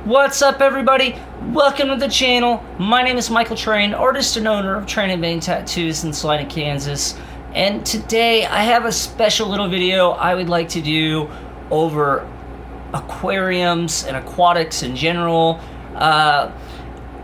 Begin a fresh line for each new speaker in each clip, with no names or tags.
What's up, everybody? Welcome to the channel. My name is Michael Train, artist and owner of Train and Vein Tattoos in Salina, Kansas. And today I have a special little video I would like to do over aquariums and aquatics in general. I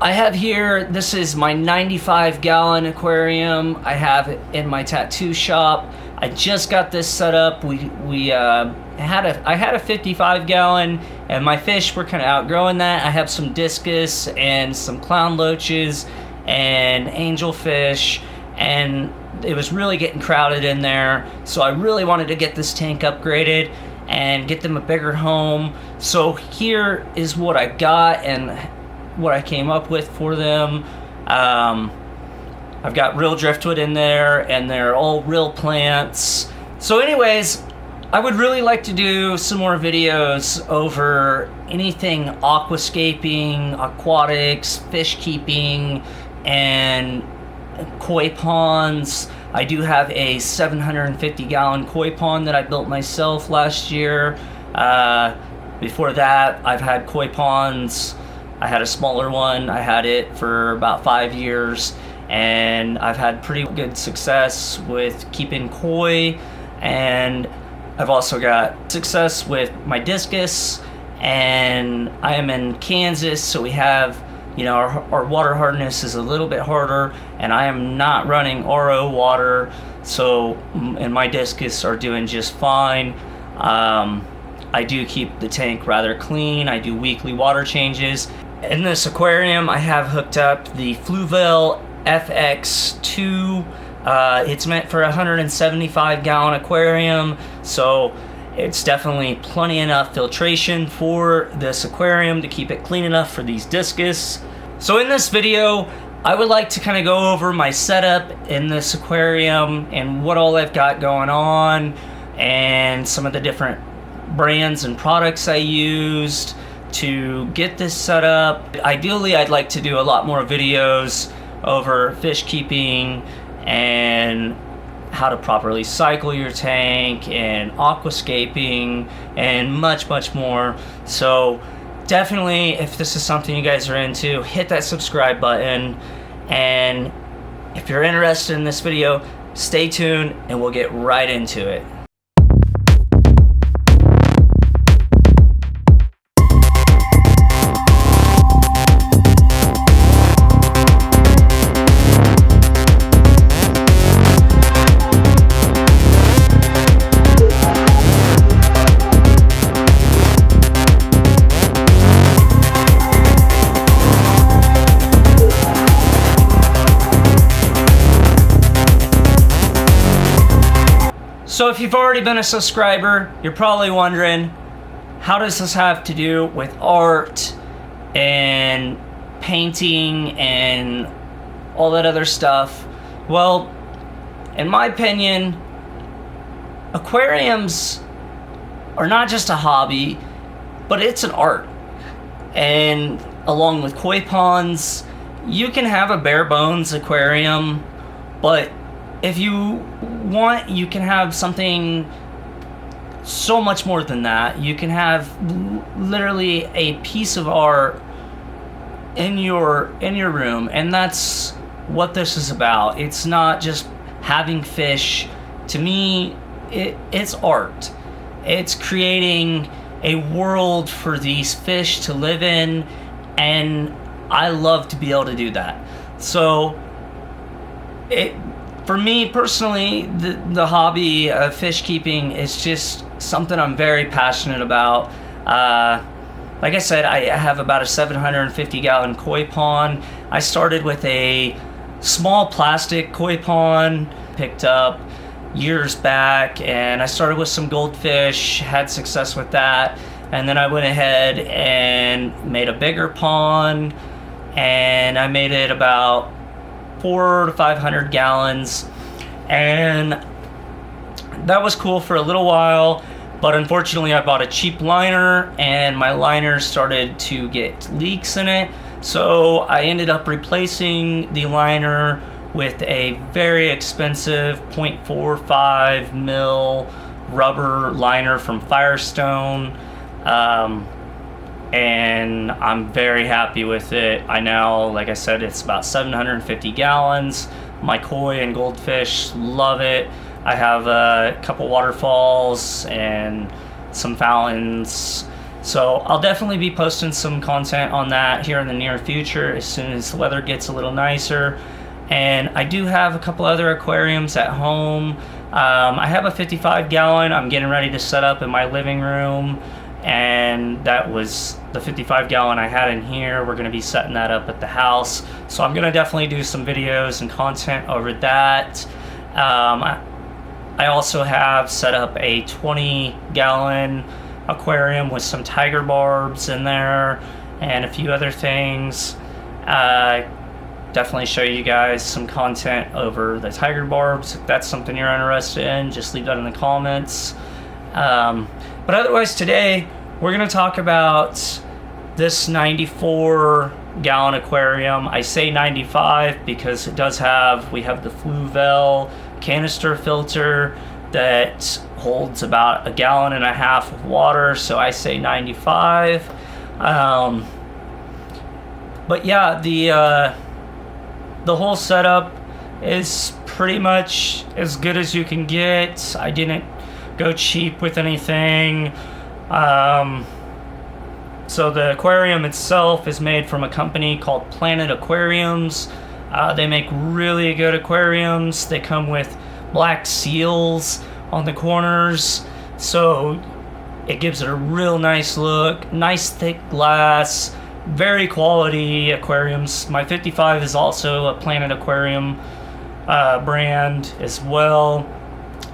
have here, this is my 95-gallon aquarium I have it in my tattoo shop. I just got this set up. I had a 55-gallon, and my fish were kind of outgrowing that. I have some discus and some clown loaches and angelfish, and it was really getting crowded in there. So I really wanted to get this tank upgraded and get them a bigger home. So here is what I got and what I came up with for them. I've got real driftwood in there, and they're all real plants. So anyways, I would really like to do some more videos over anything aquascaping, aquatics, fish keeping, and koi ponds. I do have a 750-gallon koi pond that I built myself last year. Before that, I've had koi ponds. I had a smaller one. I had it for about 5 years, and I've had pretty good success with keeping koi, and I've also got success with my discus. And I am in Kansas, so we have, you know, our water hardness is a little bit harder, and I am not running RO water, so, and my discus are doing just fine. I do keep the tank rather clean. I do weekly water changes. In this aquarium, I have hooked up the Fluval FX2. It's meant for a 175-gallon aquarium, so it's definitely plenty enough filtration for this aquarium to keep it clean enough for these discus. So in this video, I would like to kind of go over my setup in this aquarium and what all I've got going on, and some of the different brands and products I used to get this set up. Ideally, I'd like to do a lot more videos over fish keeping and how to properly cycle your tank and aquascaping and much more. So definitely, if this is something you guys are into, hit that subscribe button, and if you're interested in this video, stay tuned and we'll get right into it. So if you've already been a subscriber, you're probably wondering, how does this have to do with art and painting and all that other stuff? Well, in my opinion, aquariums are not just a hobby, but it's an art. And along with koi ponds, you can have a bare bones aquarium, but if you want, you can have something so much more than that. You can have literally a piece of art in your room, and that's what this is about. It's not just having fish. To me, it's art. It's creating a world for these fish to live in, and I love to be able to do that. So for me personally, the hobby of fish keeping is just something I'm very passionate about. Like I said, I have about a 750-gallon koi pond. I started with a small plastic koi pond, picked up years back, and I started with some goldfish, had success with that, and then I went ahead and made a bigger pond, and I made it about 400 to 500 gallons, and that was cool for a little while, but unfortunately I bought a cheap liner, and my liner started to get leaks in it, so I ended up replacing the liner with a very expensive 0.45 mil rubber liner from Firestone. and I'm very happy with it. I now, like I said, it's about 750 gallons. My koi and goldfish love it. I have a couple waterfalls and some fountains. So I'll definitely be posting some content on that here in the near future as soon as the weather gets a little nicer. And I do have a couple other aquariums at home. I have a 55 gallon I'm getting ready to set up in my living room, and that was the 55 gallon I had in here. We're going to be setting that up at the house, so I'm going to definitely do some videos and content over that. I also have set up a 20 gallon aquarium with some tiger barbs in there and a few other things. Definitely show you guys some content over the tiger barbs. If that's something you're interested in, just leave that in the comments. But otherwise today we're going to talk about this 94 gallon aquarium. I say 95 because it does have, we have the fluval canister filter that holds about 1.5 gallons of water, so I say 95. But yeah, the whole setup is pretty much as good as you can get. I didn't go cheap with anything. So the aquarium itself is made from a company called Planet Aquariums. They make really good aquariums. They come with black seals on the corners, so it gives it a real nice look. Nice thick glass, very quality aquariums. My 55 is also a Planet Aquarium brand as well.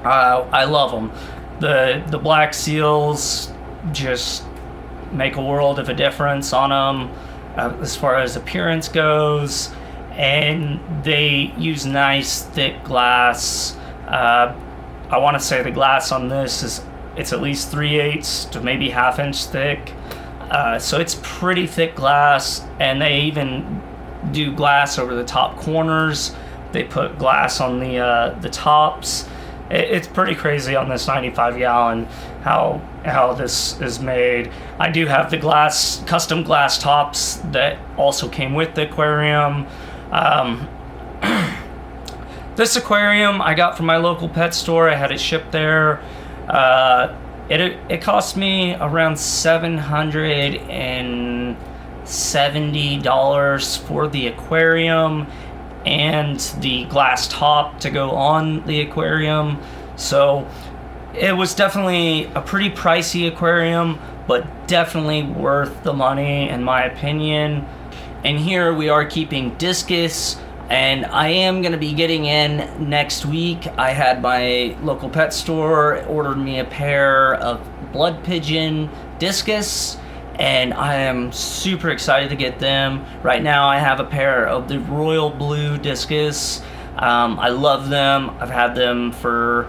I love them. The black seals just make a world of a difference on them as far as appearance goes, and they use nice thick glass. I want to say the glass on this it's at least 3/8 to maybe 1/2 inch thick, so it's pretty thick glass. And they even do glass over the top corners. They put glass on the tops. It's pretty crazy on this 95 gallon how this is made. I do have the custom glass tops that also came with the aquarium. This aquarium I got from my local pet store. I had it shipped there. It cost me around $770 for the aquarium and the glass top to go on the aquarium. So it was definitely a pretty pricey aquarium, but definitely worth the money in my opinion. And here we are keeping Discus, and I am going to be getting in next week. I had my local pet store ordered me a pair of blood pigeon Discus, and I am super excited to get them. Right now I have a pair of the royal blue Discus. I love them. I've had them for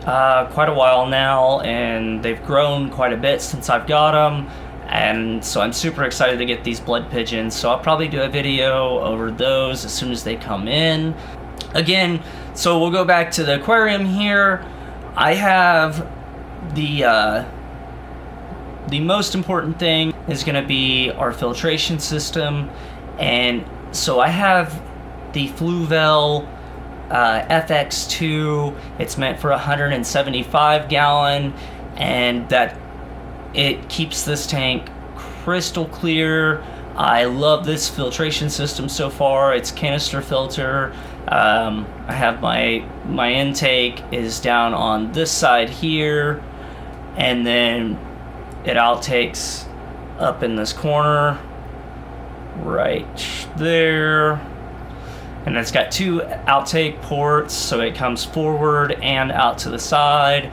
quite a while now, and they've grown quite a bit since I've got them. And so I'm super excited to get these blood pigeons. So I'll probably do a video over those as soon as they come in. Again, so we'll go back to the aquarium here. I have the most important thing is going to be our filtration system. And so I have the fluval FX2. It's meant for 175 gallon, and that it keeps this tank crystal clear. I love this filtration system so far. It's canister filter. I have my intake is down on this side here, and then it outtakes up in this corner right there. And it's got 2 outtake ports, so it comes forward and out to the side.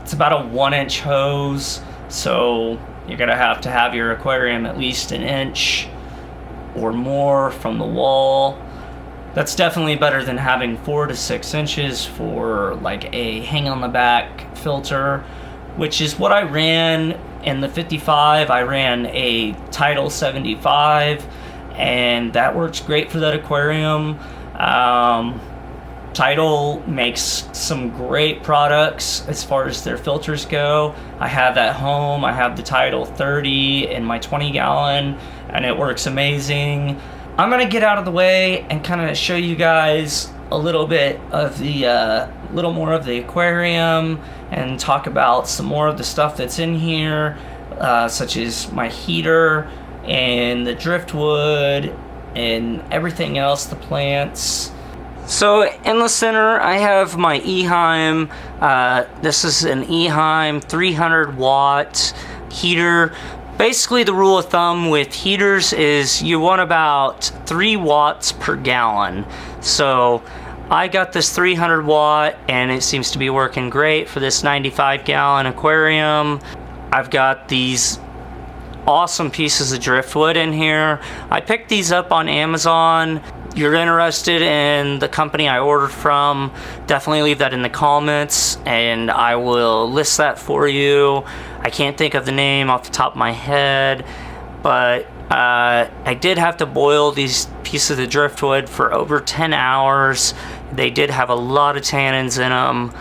It's about a 1-inch hose, so you're gonna have to have your aquarium at least 1 inch or more from the wall. That's definitely better than having 4 to 6 inches for like a hang on the back filter, which is what I ran in the 55. I ran a Tidal 75, and that works great for that aquarium. Tidal makes some great products as far as their filters go. I have at home, I have the Tidal 30 in my 20 gallon, and it works amazing. I'm gonna get out of the way and kind of show you guys a little bit of the, little more of the aquarium and talk about some more of the stuff that's in here, such as my heater and the driftwood and everything else, the plants. So in the center, I have my Eheim. This is an Eheim 300 watt heater. Basically, the rule of thumb with heaters is you want about 3 watts per gallon. So I got this 300 watt and it seems to be working great for this 95 gallon aquarium. I've got these awesome pieces of driftwood in here. I picked these up on Amazon. You're interested in the company I ordered from, definitely leave that in the comments and I will list that for you. I can't think of the name off the top of my head, but I did have to boil these pieces of driftwood for over 10 hours. They did have a lot of tannins in them,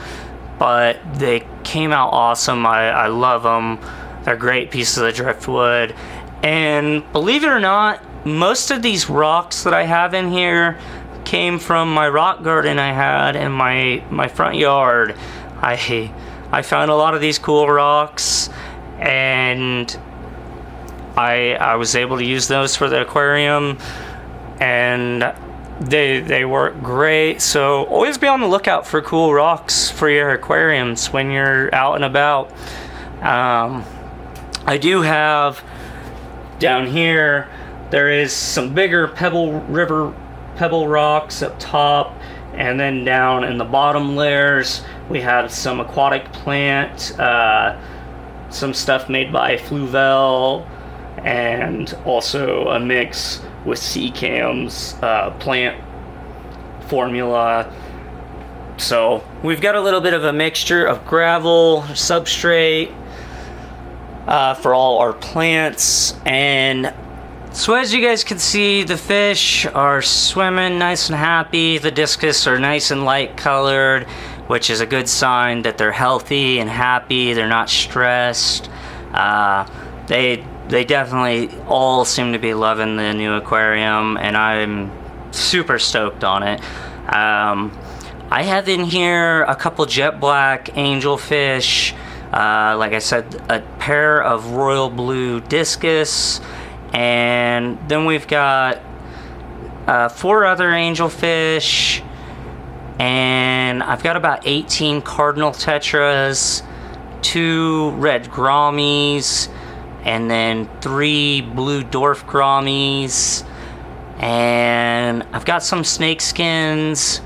but they came out awesome. I love them. They're great pieces of driftwood. And believe it or not, most of these rocks that I have in here came from my rock garden I had in my front yard. I found a lot of these cool rocks and I was able to use those for the aquarium, and they work great. So always be on the lookout for cool rocks for your aquariums when you're out and about. I do have down here, there is some bigger river pebble rocks up top, and then down in the bottom layers we have some aquatic plant, some stuff made by Fluval, and also a mix with Seacam's plant formula. So we've got a little bit of a mixture of gravel, substrate for all our plants. And so as you guys can see, the fish are swimming nice and happy. The discus are nice and light colored, which is a good sign that they're healthy and happy. They're not stressed. They definitely all seem to be loving the new aquarium, and I'm super stoked on it. I have in here a couple jet black angelfish, like I said, a pair of royal blue discus, and then we've got 4 other angelfish, and I've got about 18 cardinal tetras, 2 red grommies, and then 3 blue dwarf grommies, and I've got some snake skins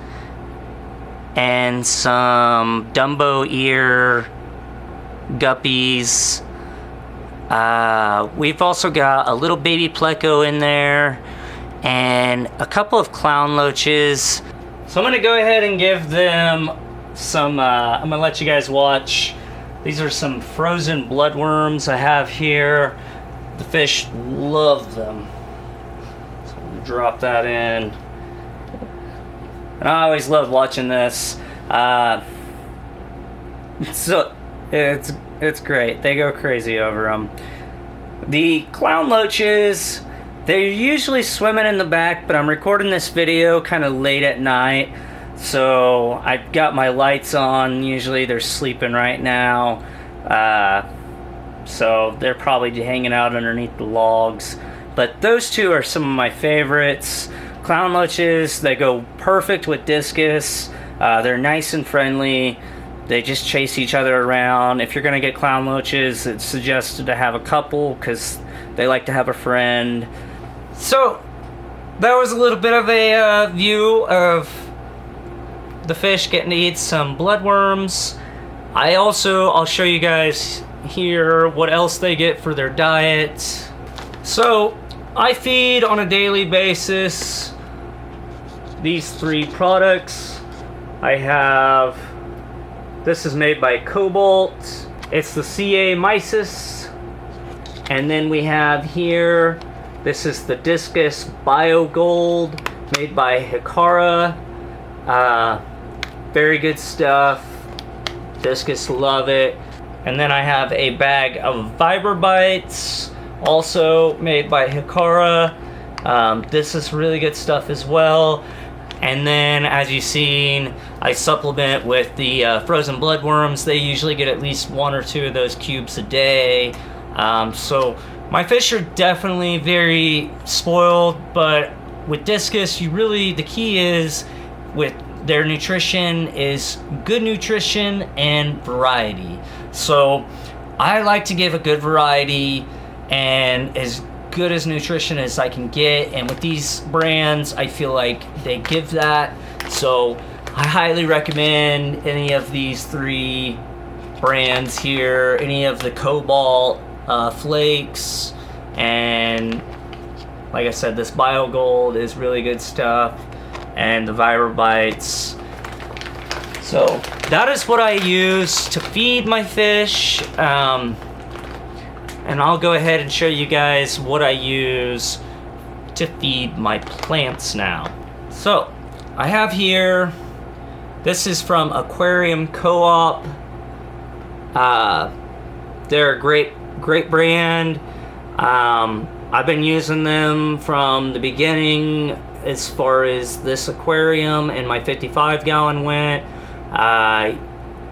and some Dumbo ear guppies. We've also got a little baby pleco in there and a couple of clown loaches. So I'm gonna go ahead and give them some, I'm gonna let you guys watch. These are some frozen bloodworms I have here. The fish love them. So I'm gonna drop that in. And I always love watching this. So it's great. They go crazy over them. The clown loaches, they're usually swimming in the back, but I'm recording this video kind of late at night. So I've got my lights on. Usually they're sleeping right now. So they're probably hanging out underneath the logs. But those two are some of my favorites. Clown loaches, they go perfect with discus. They're nice and friendly. They just chase each other around. If you're gonna get clown loaches, it's suggested to have a couple because they like to have a friend. So that was a little bit of a view of the fish getting to eat some bloodworms. I'll show you guys here what else they get for their diet. So I feed on a daily basis these 3 products. I have, this is made by Cobalt. It's the CA Mysis. And then we have here, this is the Discus Bio Gold made by Hikara. very good stuff. Discus love it. And then I have a bag of Vibra Bites, also made by Hikara. This is really good stuff as well. And then, as you've seen, I supplement with the frozen bloodworms. They usually get at least 1 or 2 of those cubes a day. So my fish are definitely very spoiled, but with Discus, the key is with their nutrition is good nutrition and variety. So I like to give a good variety and as good as nutrition as I can get, and with these brands I feel like they give that. So I highly recommend any of these 3 brands here, any of the Cobalt flakes, and like I said, this BioGold is really good stuff, and the Vibra Bites. So that is what I use to feed my fish. And I'll go ahead and show you guys what I use to feed my plants now. So I have here, this is from Aquarium Co-op. They're a great brand. I've been using them from the beginning as far as this aquarium and my 55-gallon went. I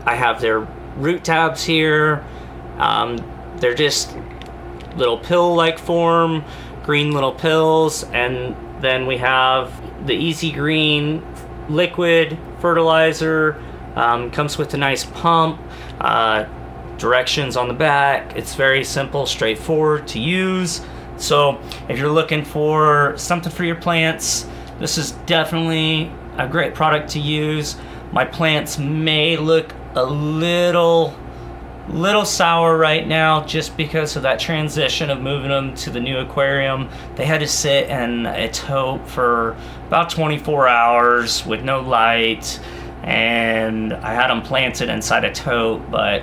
have their root tabs here. They're just little pill-like form, green little pills, and then we have the Easy Green liquid fertilizer. Comes with a nice pump, directions on the back. It's very simple, straightforward to use. So if you're looking for something for your plants, this is definitely a great product to use. My plants may look a little sour right now just because of that transition of moving them to the new aquarium. They had to sit in a tote for about 24 hours with no light, and I had them planted inside a tote, but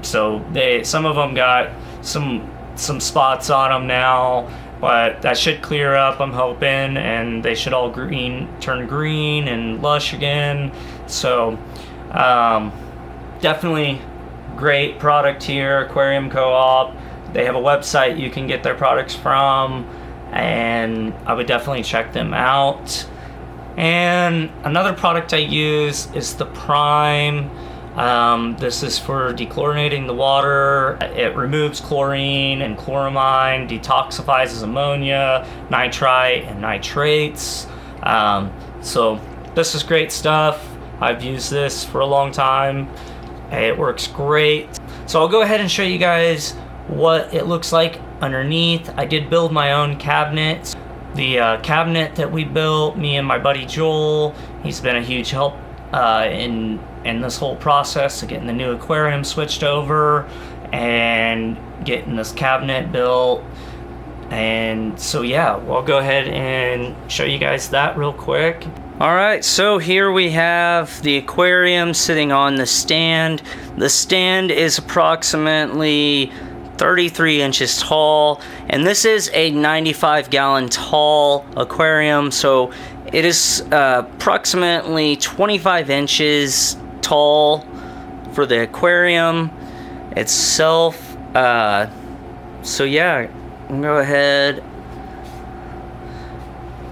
some of them got some spots on them now, but that should clear up, I'm hoping, and they should all turn green and lush again. So definitely great product here, Aquarium Co-op. They have a website you can get their products from, and I would definitely check them out. And another product I use is the Prime. This is for dechlorinating the water. It removes chlorine and chloramine, detoxifies ammonia, nitrite, and nitrates. So this is great stuff. I've used this for a long time. It works great. So I'll go ahead and show you guys what it looks like underneath. I did build my own cabinets. The cabinet that we built, me and my buddy Joel, he's been a huge help in this whole process of getting the new aquarium switched over and getting this cabinet built. And so yeah, we'll go ahead and show you guys that real quick. Alright, so here we have the aquarium sitting on the stand. The stand is approximately 33 inches tall, and this is a 95-gallon tall aquarium, so it is approximately 25 inches tall for the aquarium itself. So yeah, I'll go ahead.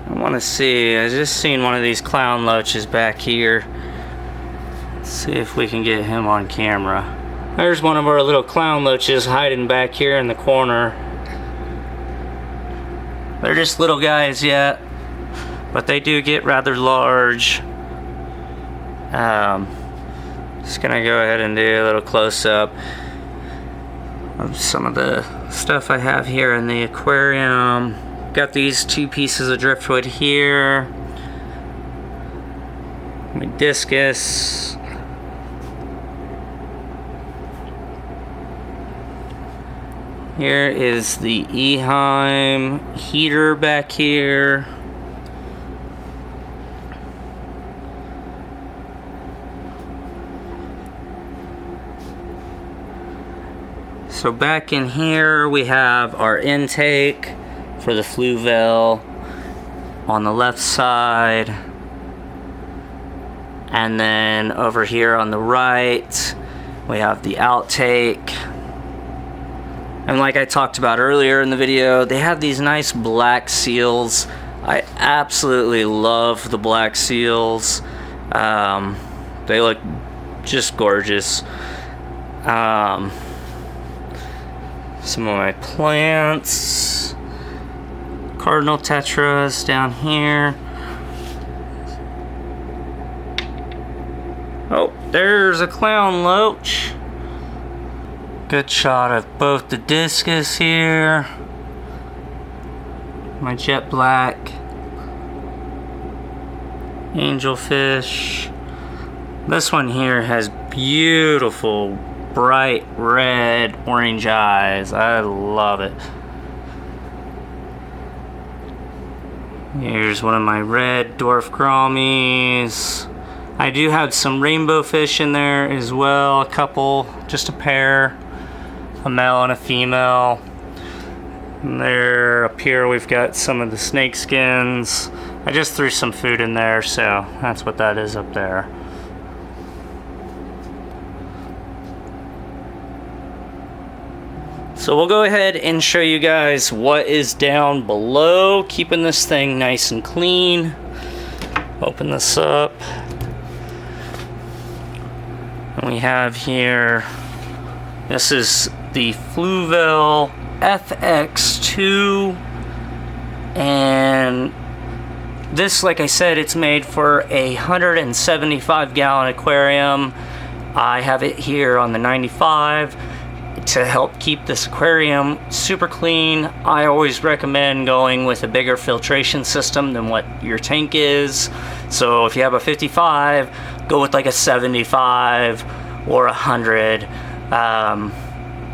I want to see, I just seen one of these clown loaches back here. Let's see if we can get him on camera. There's one of our little clown loaches hiding back here in the corner. They're just little guys yet, but they do get rather large. Just gonna go ahead and do a little close-up of some of the stuff I have here in the aquarium. Got these 2 pieces of driftwood here. My Discus. Here is the Eheim heater back here. So back in here we have our intake for the fluval on the left side. And then over here on the right, we have the outtake. And like I talked about earlier in the video, they have these nice black seals. I absolutely love the black seals. They look just gorgeous. Some of my plants. Cardinal tetras down here. Oh, there's a clown loach. Good shot of both the discus here. My jet black. Angelfish. This one here has beautiful, bright red, orange eyes. I love it. Here's one of my red dwarf grommies. I do have some rainbow fish in there as well, a couple, just a pair, a male and a female. And there, up here we've got some of the snake skins. I just threw some food in there, so that's what that is up there. So we'll go ahead and show you guys what is down below, keeping this thing nice and clean. Open this up. And we have here, this is the Fluval FX2, and this, like I said, it's made for a 175 gallon aquarium. I have it here on the 95 to help keep this aquarium super clean. I always recommend going with a bigger filtration system than what your tank is. So if you have a 55, go with like a 75 or 100.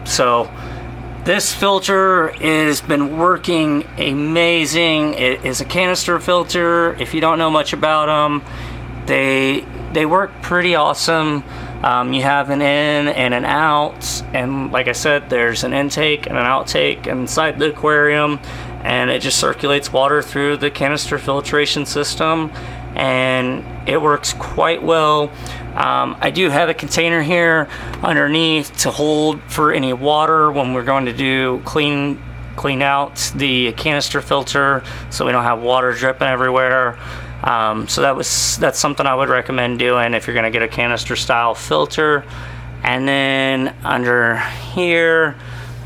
So this filter has been working amazing. It is a canister filter. If you don't know much about them, they work pretty awesome. You have an in and an out, and like I said, there's an intake and an outtake inside the aquarium, and it just circulates water through the canister filtration system, and it works quite well. I do have a container here underneath to hold for any water when we're going to do clean out the canister filter, so we don't have water dripping everywhere. So that's something I would recommend doing if you're going to get a canister style filter. And then under here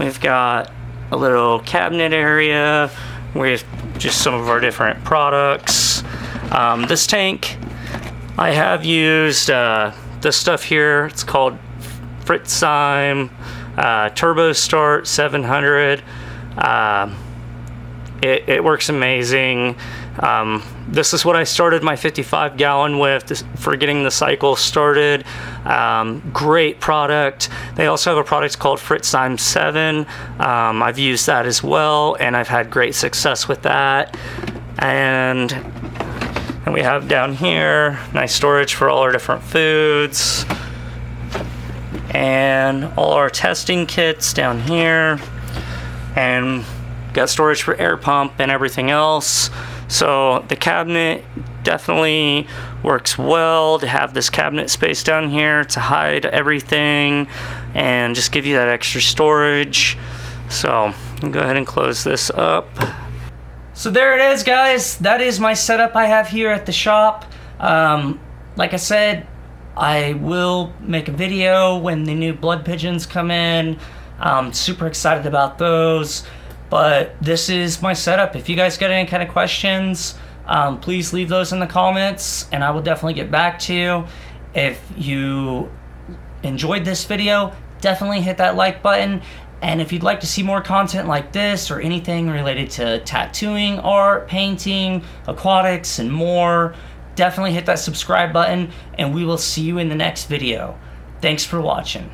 we've got a little cabinet area with just some of our different products. This tank, I have used this stuff here. It's called Fritzheim Turbo Start 700. It works amazing. This is what I started my 55 gallon with for getting the cycle started. Great product. They also have a product called Fritzheim 7. I've used that as well, and I've had great success with that. And we have down here nice storage for all our different foods, and all our testing kits down here, and got storage for air pump and everything else. So the cabinet definitely works well to have this cabinet space down here to hide everything and just give you that extra storage. So I'll go ahead and close this up. So there it is, guys. That is my setup I have here at the shop. Like I said, I will make a video when the new blood pigeons come in. I'm super excited about those. But this is my setup. If you guys got any kind of questions, please leave those in the comments, and I will definitely get back to you. If you enjoyed this video, definitely hit that like button. And if you'd like to see more content like this or anything related to tattooing, art, painting, aquatics, and more, definitely hit that subscribe button, and we will see you in the next video. Thanks for watching.